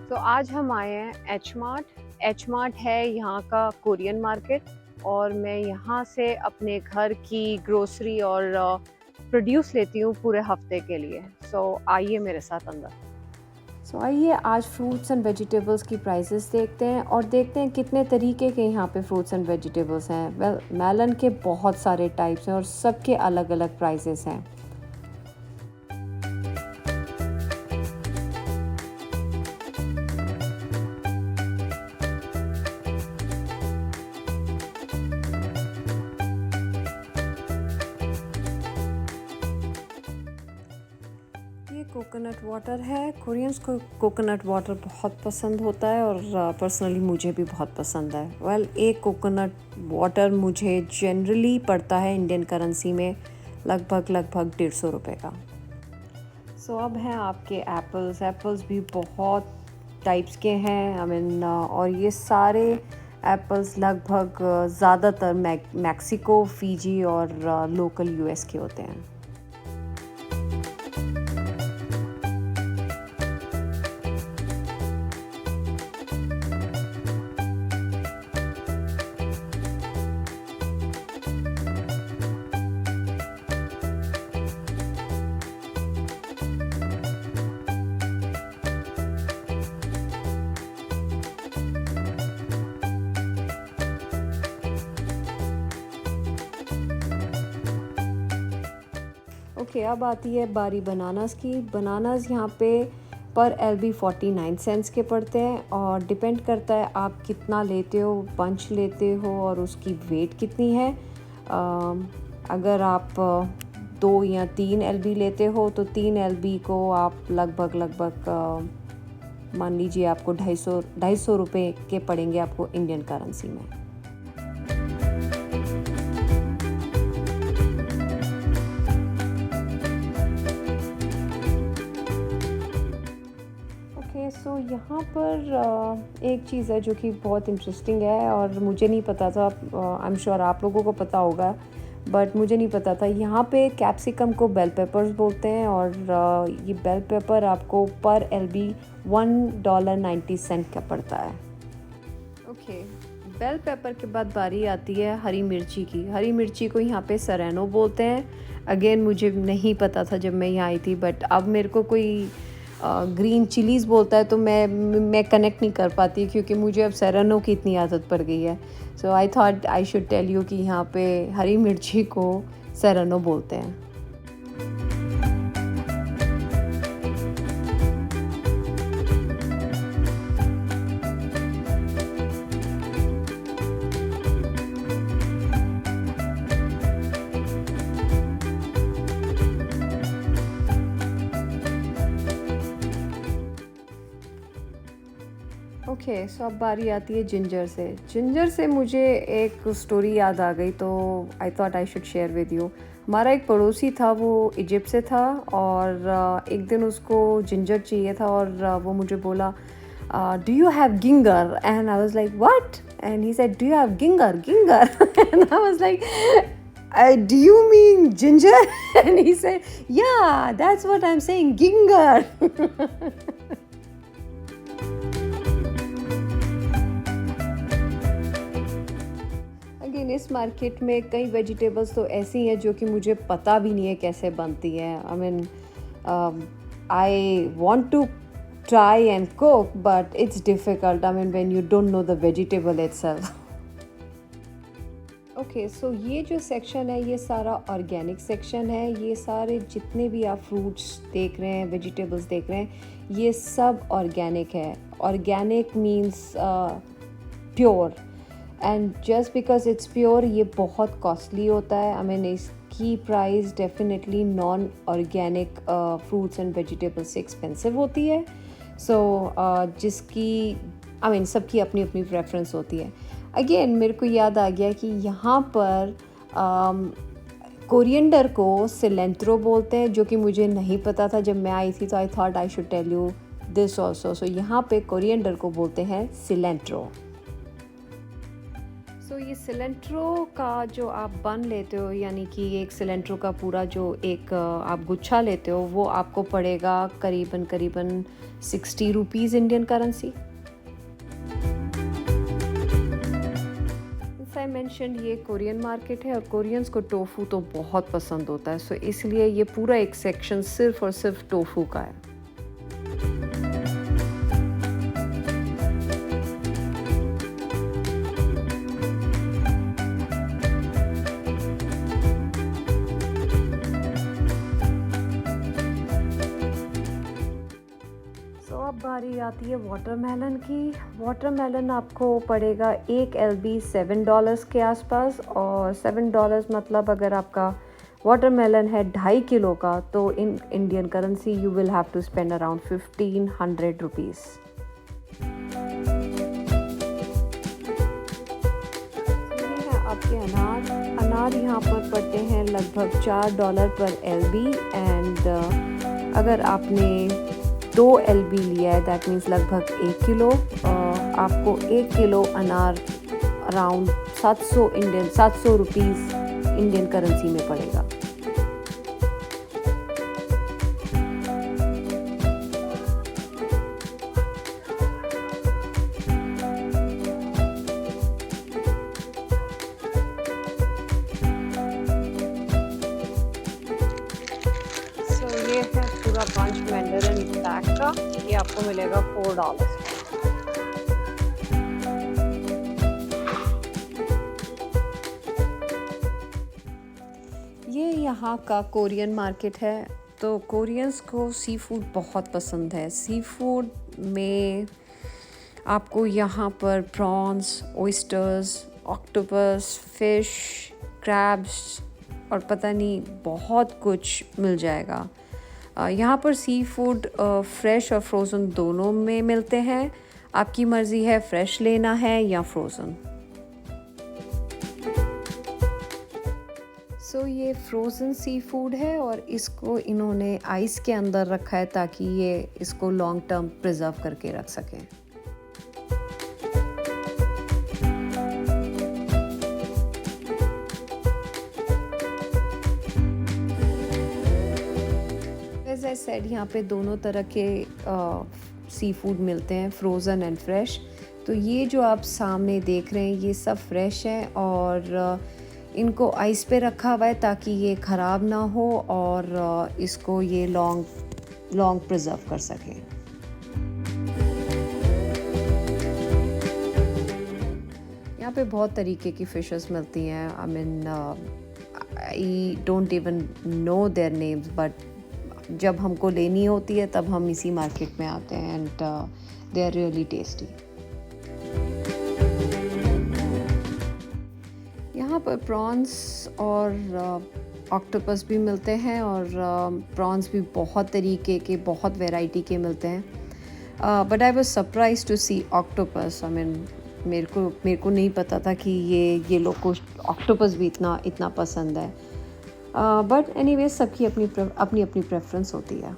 तो आज हम आए हैं एच मार्ट। एच मार्ट है यहाँ का कोरियन मार्केट और मैं यहाँ से अपने घर की ग्रोसरी और प्रोड्यूस लेती हूँ पूरे हफ्ते के लिए। सो आइए मेरे साथ अंदर। आइए आज फ्रूट्स एंड वेजिटेबल्स की प्राइसेस देखते हैं और देखते हैं कितने तरीके के यहाँ पे फ्रूट्स एंड वेजिटेबल्स हैं। मेलन के बहुत सारे टाइप्स हैं और सबके अलग अलग प्राइसेस हैं। ये कोकोनट वाटर है। कोरियंस को कोकोनट वाटर बहुत पसंद होता है और पर्सनली मुझे भी बहुत पसंद है। एक कोकोनट वाटर मुझे जनरली पड़ता है इंडियन करेंसी में लगभग 150 रुपए का। अब हैं आपके एप्पल्स भी बहुत टाइप्स के हैं। और ये सारे एप्पल्स लगभग ज़्यादातर मैक्सिको, फिजी और लोकल यूएस के होते हैं। अब आती है बारी बनानास की। बनानास यहाँ पे पर LB 49 सेंट्स के पड़ते हैं और डिपेंड करता है आप कितना लेते हो, बंच लेते हो और उसकी वेट कितनी है। अगर आप 2 या 3 LB लेते हो तो 3 LB को आप लगभग मान लीजिए आपको 250 रुपये के पड़ेंगे आपको इंडियन करेंसी में। यहाँ पर एक चीज़ है जो कि बहुत इंटरेस्टिंग है और मुझे नहीं पता था। आई एम श्योर आप लोगों को पता होगा बट मुझे नहीं पता था। यहाँ पे कैप्सिकम को बेल पेपर्स बोलते हैं और ये बेल पेपर आपको पर LB $1.90 का पड़ता है। बेल पेपर के बाद बारी आती है हरी मिर्ची की। हरी मिर्ची को यहाँ पे सेरेनो बोलते हैं। अगेन मुझे नहीं पता था जब मैं यहाँ आई थी बट अब मेरे को कोई ग्रीन चिलीज़ बोलता है तो मैं कनेक्ट नहीं कर पाती क्योंकि मुझे अब सेरेनो की इतनी आदत पड़ गई है। So I thought I should tell you कि यहाँ पे हरी मिर्ची को सेरेनो बोलते हैं। सो अब बारी आती है जिंजर से। जिंजर से मुझे एक स्टोरी याद आ गई तो I thought I should share with you. हमारा एक पड़ोसी था, वो इजिप्ट से था और एक दिन उसको जिंजर चाहिए था और वो मुझे बोला do you have ginger? And I was like what? And he said do you have ginger? And I was like do you mean ginger? And he said yeah, that's what I'm saying, ginger. इस market में कई vegetables तो ऐसी हैं जो कि मुझे पता भी नहीं है कैसे बनती हैं। I want to try and cook but it's difficult when you don't know the vegetable itself. ये जो सेक्शन है ये सारा ऑर्गेनिक सेक्शन है। ये सारे जितने भी आप फ्रूट्स देख रहे हैं, वेजिटेबल्स देख रहे हैं, ये सब ऑर्गेनिक है। Organic means pure and just because it's pure ये बहुत कॉस्टली होता है। इसकी price definitely non organic fruits and vegetables से एक्सपेंसिव होती है। जिसकी सबकी अपनी अपनी प्रेफरेंस होती है। अगेन मेरे को याद आ गया कि यहाँ पर कोरिएंडर को सिलेंट्रो बोलते हैं जो कि मुझे नहीं पता था जब मैं आई थी। तो I thought I should tell you this also. यहाँ पे कोरिएंडर को बोलते हैं सिलेंट्रो। ये सिलेंट्रो का जो आप बन लेते हो, यानी कि एक सिलेंट्रो का पूरा जो एक आप गुच्छा लेते हो, वो आपको पड़ेगा करीबन करीबन 60 rupees Indian currency. I mentioned ये कोरियन मार्केट है और कोरियंस को टोफू तो बहुत पसंद होता है, सो इसलिए ये पूरा एक सेक्शन सिर्फ और सिर्फ टोफू का है। अब बारी आती है वाटरमेलन की। वाटरमेलन आपको पड़ेगा एक LB $7 के आसपास, और $7 मतलब अगर आपका वाटरमेलन है 2.5 किलो का, तो in Indian currency you will have to spend around 1500 rupees. आपके अनार यहाँ पर पड़ते हैं लगभग $4 पर LB, एंड अगर आपने 2 LB लिया है, दैट मीन्स लगभग 1 किलो, आपको 1 किलो अनार अराउंड 700 रुपीज़ इंडियन करेंसी में पड़ेगा। ये है पूरा बंच मैंडरिन पैक का, ये आपको मिलेगा $4। ये यहाँ का कोरियन मार्केट है। तो कोरियंस को सी फूड बहुत पसंद है। सी फूड में आपको यहाँ पर prawns, oysters, octopus, fish, crabs और पता नहीं बहुत कुछ मिल जाएगा। यहाँ पर सी फूड फ्रेश और फ्रोज़न दोनों में मिलते हैं। आपकी मर्ज़ी है फ्रेश लेना है या फ्रोज़न। सो ये फ्रोज़न सी फूड है और इसको इन्होंने आइस के अंदर रखा है ताकि ये इसको लॉन्ग टर्म प्रिजर्व करके रख सकें। एज आई सेड, यहाँ पे दोनों तरह के सी फूड मिलते हैं, फ्रोज़न एंड फ्रेश। तो ये जो आप सामने देख रहे हैं ये सब फ्रेश हैं और इनको आइस पे रखा हुआ है ताकि ये ख़राब ना हो और इसको ये लॉन्ग प्रिजर्व कर सकें। यहाँ पे बहुत तरीके की फ़िशेस मिलती हैं। I don't even know their names, but जब हमको लेनी होती है तब हम इसी मार्केट में आते हैं and they are really tasty. यहाँ पर प्रॉन्स और ऑक्टोपस भी मिलते हैं और प्रॉन्स भी बहुत तरीके के, बहुत वैरायटी के मिलते हैं। But I was surprise to see octopus. मेरे को नहीं पता था कि ये लोग को ऑक्टोपस भी इतना पसंद है। बट एनीवेज सबकी अपनी अपनी प्रेफरेंस होती है।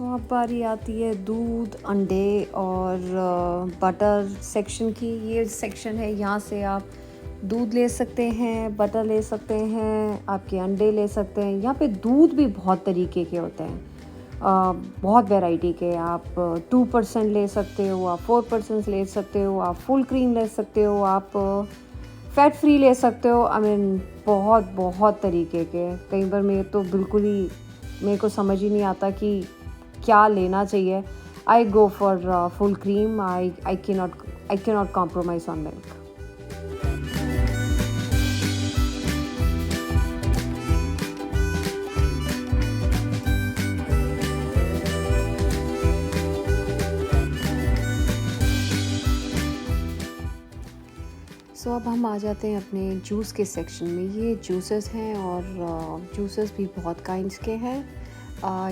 अब बारी आती है दूध, अंडे और बटर सेक्शन की। ये सेक्शन है, यहाँ से आप दूध ले सकते हैं, बटर ले सकते हैं, आपके अंडे ले सकते हैं। यहाँ पे दूध भी बहुत तरीके के होते हैं, बहुत वैरायटी के। आप 2% ले सकते हो, आप 4% ले सकते हो, आप फुल क्रीम ले सकते हो, आप फैट फ्री ले सकते हो। बहुत तरीके के। कई बार मेरे को समझ ही नहीं आता कि क्या लेना चाहिए। I go for full cream. I cannot compromise on milk. हम आ जाते हैं अपने जूस के सेक्शन में। ये जूसेस हैं और जूसेस भी बहुत काइंड्स के हैं।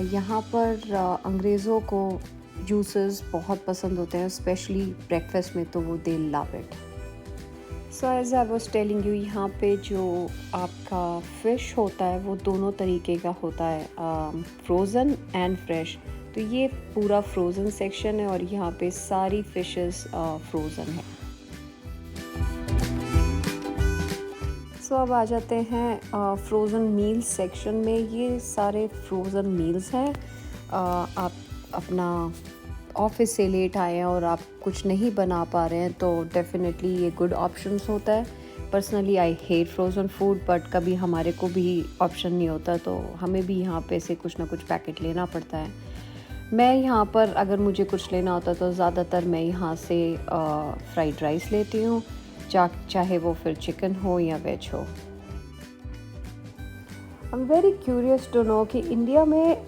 यहाँ पर अंग्रेज़ों को जूसेस बहुत पसंद होते हैं, स्पेशली ब्रेकफास्ट में, तो वो they love it. So as I was telling you, यहाँ पे जो आपका फ़िश होता है वो दोनों तरीके का होता है, फ्रोज़न एंड फ्रेश। तो ये पूरा फ्रोज़न सेक्शन है और यहाँ पे सारी फ़िशेस फ्रोज़न है। सो अब आ जाते हैं फ्रोज़न मील्स सेक्शन में। ये सारे फ्रोज़न मील्स हैं। आप अपना ऑफिस से लेट आए हैं और आप कुछ नहीं बना पा रहे हैं तो डेफिनेटली ये गुड ऑप्शंस होता है। Personally I hate frozen food, but कभी हमारे को भी ऑप्शन नहीं होता तो हमें भी यहाँ पे से कुछ ना कुछ पैकेट लेना पड़ता है। मैं यहाँ पर अगर मुझे कुछ लेना होता तो ज़्यादातर मैं यहाँ से फ्राइड राइस लेती हूँ, चाहे वो फिर चिकन हो या वेज हो। I am very curious to know कि इंडिया में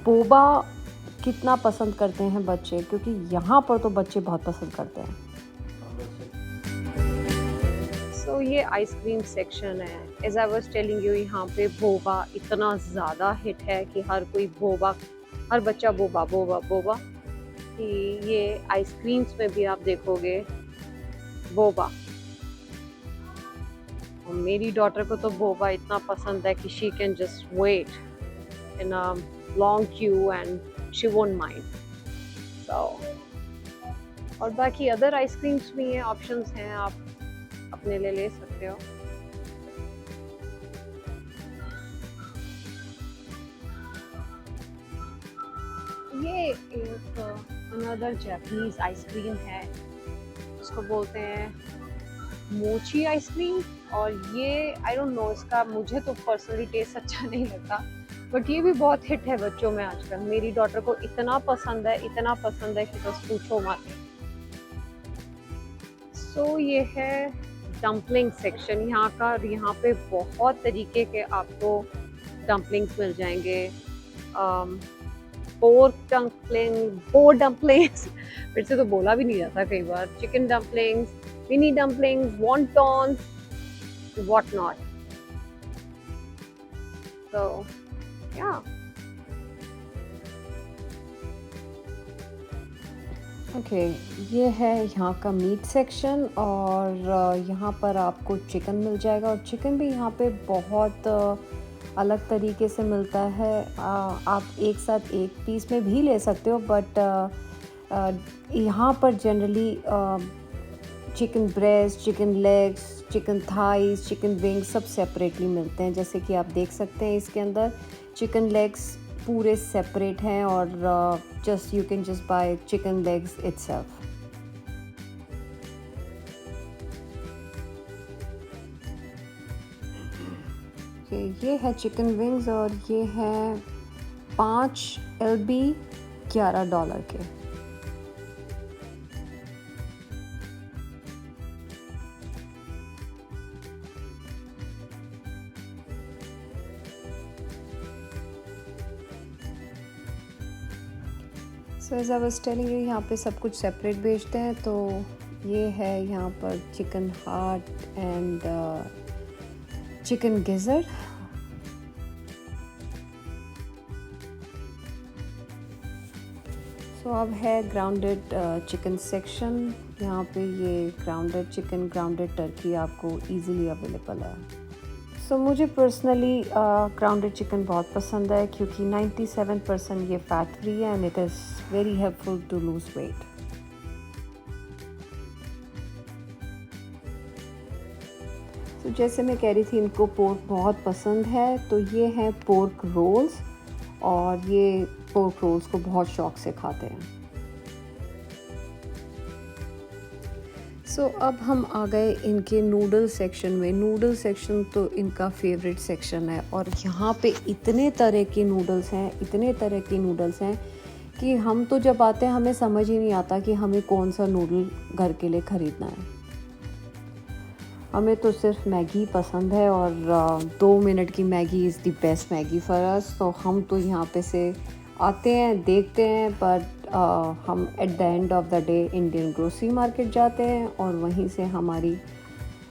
बोबा कितना पसंद करते हैं बच्चे, क्योंकि यहाँ पर तो बच्चे बहुत पसंद करते हैं। सो ये आइसक्रीम सेक्शन है। As I was telling you, यहाँ पे बोबा इतना ज़्यादा हिट है कि हर कोई बोबा, हर बच्चा बोबा बोबा बोबा, कि ये आइसक्रीम्स में भी आप देखोगे बोबा। और मेरी डॉटर को तो बोबा इतना पसंद है कि she can just wait in a long queue and she won't mind. So और बाकी अदर आइसक्रीम्स भी हैं, ऑप्शंस हैं, आप अपने लिए ले सकते हो। ये एक अनदर जापानीज आइसक्रीम है, इसको बोलते हैं मोची आइसक्रीम। और ये आई डोंट नो, इसका मुझे तो पर्सनली टेस्ट अच्छा नहीं लगता, बट ये भी बहुत हिट है बच्चों में आजकल। मेरी डॉटर को इतना पसंद है, इतना पसंद है कि बस पूछो मत। सो ये है डम्पलिंग सेक्शन यहाँ का। यहाँ पे बहुत तरीके के आपको डम्पलिंग्स मिल जाएंगे। पोर्क डम्पलिंग्स फिर से तो बोला भी नहीं जाता कई बार। Chicken dumplings, mini dumplings, wontons, what not. So या ओके, ये है यहाँ का मीट सेक्शन और यहाँ पर आपको चिकन मिल जाएगा। और चिकन भी यहाँ पे बहुत अलग तरीके से मिलता है। आप एक साथ एक पीस में भी ले सकते हो, बट यहाँ पर generally chicken breast, chicken legs, chicken thighs, chicken wings सब सेपरेटली मिलते हैं। जैसे कि आप देख सकते हैं इसके अंदर चिकन लेग्स पूरे सेपरेट हैं और just you can just by chicken legs itself. ये है चिकन विंग्स और ये है 5 LB $11 के। So as I was telling you, यहाँ पे सब कुछ सेपरेट बेचते हैं। तो ये है यहाँ पर chicken heart and chicken gizzard. So अब है ग्राउंडेड चिकन सेक्शन। यहाँ पे ये ग्राउंडेड चिकन, ग्राउंडेड टर्की आपको इजीली अवेलेबल है। सो मुझे पर्सनली ग्राउंडेड चिकन बहुत पसंद है क्योंकि 97% ये फैट फ्री है and it is very helpful to lose weight. तो जैसे मैं कह रही थी, इनको पोर्क बहुत पसंद है, तो ये है पोर्क रोल्स और ये पोर्क रोल्स को बहुत शौक से खाते हैं। सो अब हम आ गए इनके नूडल सेक्शन में। नूडल सेक्शन तो इनका फेवरेट सेक्शन है और यहाँ पे इतने तरह के नूडल्स हैं, इतने तरह के नूडल्स हैं कि हम तो जब आते हैं हमें समझ ही नहीं आता कि हमें कौन सा नूडल घर के लिए ख़रीदना है। हमें तो सिर्फ मैगी पसंद है और 2 मिनट की Maggi is the best Maggi for us. तो हम तो यहाँ पे से आते हैं, देखते हैं, बट हम at the end of the day Indian grocery market जाते हैं और वहीं से हमारी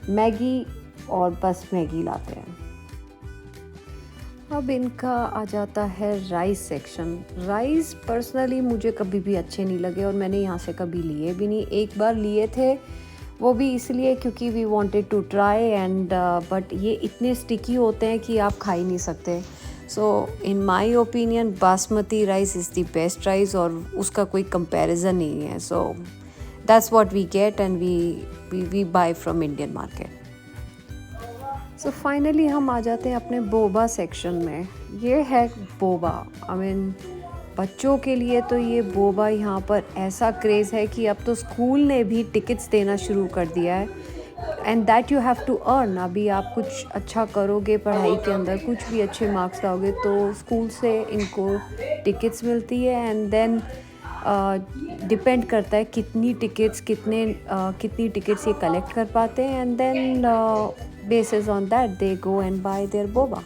मैगी और बस मैगी लाते हैं। अब इनका आ जाता है राइस सेक्शन। राइस पर्सनली मुझे कभी भी अच्छे नहीं लगे और मैंने यहाँ से कभी लिए भी नहीं। एक बार लिए थे, वो भी इसलिए क्योंकि we wanted to try and but ये इतने स्टिकी होते हैं कि आप खा ही नहीं सकते। So in my opinion basmati rice is the best rice और उसका कोई कंपैरिजन नहीं है। So that's what we get and we buy from Indian market. So finally हम आ जाते हैं अपने बोबा सेक्शन में। ये है बोबा। आई मीन बच्चों के लिए तो ये बोबा यहाँ पर ऐसा क्रेज़ है कि अब तो स्कूल ने भी टिकट्स देना शुरू कर दिया है and that you have to earn. अभी आप कुछ अच्छा करोगे पढ़ाई के अंदर, कुछ भी अच्छे मार्क्स लाओगे तो स्कूल से इनको टिकट्स मिलती है एंड देन डिपेंड करता है कितनी टिकट्स ये कलेक्ट कर पाते हैं and then basis on that they go and buy their boba.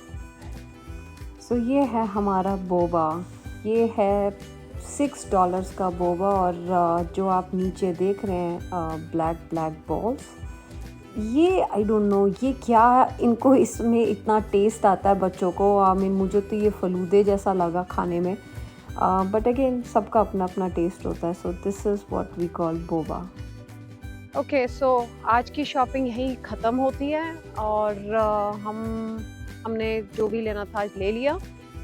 So ये है हमारा बोबा। ये है $6 का बोबा और जो आप नीचे देख रहे हैं ब्लैक बॉल्स, ये आई डोंट नो ये क्या इनको इसमें इतना टेस्ट आता है बच्चों को। आई मीन मुझे तो ये फलूदे जैसा लगा खाने में, बट अगेन सबका अपना अपना टेस्ट होता है। So this is what we call boba. Okay, so आज की शॉपिंग यहीं ख़त्म होती है और हमने जो भी लेना था आज ले लिया।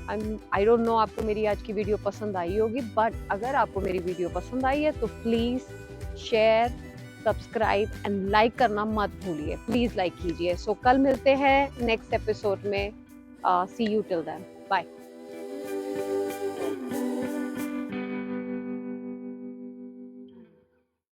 आई डोंट नो आपको मेरी आज की वीडियो पसंद आई होगी, बट अगर आपको मेरी वीडियो पसंद आई है तो please share, subscribe and like करना मत भूलिए। प्लीज़ लाइक कीजिए। सो कल मिलते हैं नेक्स्ट एपिसोड में। सी यू टिल देन, बाय।